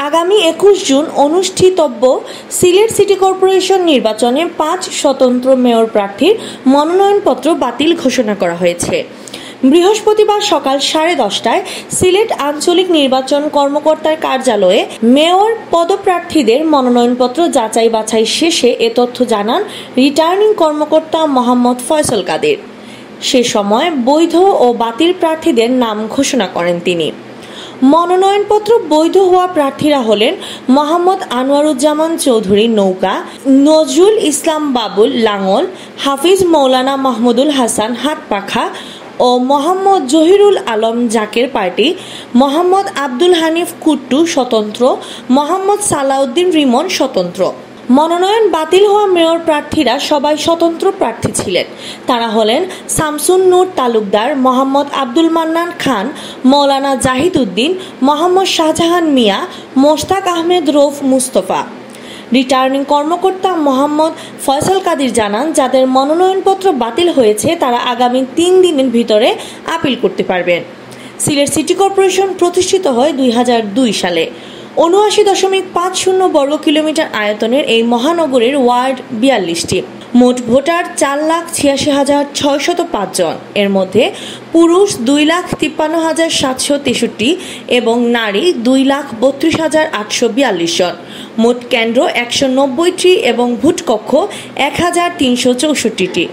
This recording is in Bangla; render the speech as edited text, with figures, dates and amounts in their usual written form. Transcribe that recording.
আগামী 21 জুন অনুষ্ঠিতব্য সিলেট সিটি কর্পোরেশন নির্বাচনে 5 স্বতন্ত্র মেয়র প্রার্থীর মনোনয়নপত্র বাতিল ঘোষণা করা হয়েছে। বৃহস্পতিবার সকাল 10:30টায় সিলেট আঞ্চলিক নির্বাচন কর্মকর্তার কার্যালয়ে মেয়র পদপ্রার্থীদের মনোনয়নপত্র যাচাই বাছাই শেষে এ তথ্য জানান রিটার্নিং কর্মকর্তা মোহাম্মদ ফয়সল কাদের। সে সময় বৈধ ও বাতিল প্রার্থীদের নাম ঘোষণা করেন তিনি। মনোনয়নপত্র বৈধ হওয়া প্রার্থীরা হলেন মোহাম্মদ আনোয়ারুজ্জামান চৌধুরী নৌকা, নজরুল ইসলাম বাবুল লাঙ্গল, হাফিজ মৌলানা মাহমুদুল হাসান হাতপাখা ও মোহাম্মদ জহিরুল আলম জাকের পার্টি, মোহাম্মদ আব্দুল হানিফ কুট্টু স্বতন্ত্র, মোহাম্মদ সালাউদ্দিন রিমন স্বতন্ত্র। মনোনয়ন বাতিল হওয়া মেয়র প্রার্থীরা সবাই স্বতন্ত্র প্রার্থী ছিলেন। তারা হলেন শামসুন নূর তালুকদার, মোহাম্মদ আব্দুল মান্নান খান, মৌলানা জাহিদ উদ্দিন, মোহাম্মদ শাহজাহান মিয়া, মোশতাক আহমেদ রৌফ মুস্তফা। রিটার্নিং কর্মকর্তা মোহাম্মদ ফয়সল কাদের জানান, যাদের মনোনয়নপত্র বাতিল হয়েছে তারা আগামী 3 দিনের ভিতরে আপিল করতে পারবেন। সিলেট সিটি কর্পোরেশন প্রতিষ্ঠিত হয় 2002 সালে। 79.50 বর্গ কিলোমিটার আয়তনের এই মহানগরের ওয়ার্ড 42টি। মোট ভোটার 4,86,605 জন। এর মধ্যে পুরুষ 2,53,763 এবং নারী 2,32,842 জন। মোট কেন্দ্র 190টি এবং ভোট কক্ষ 1,364টি।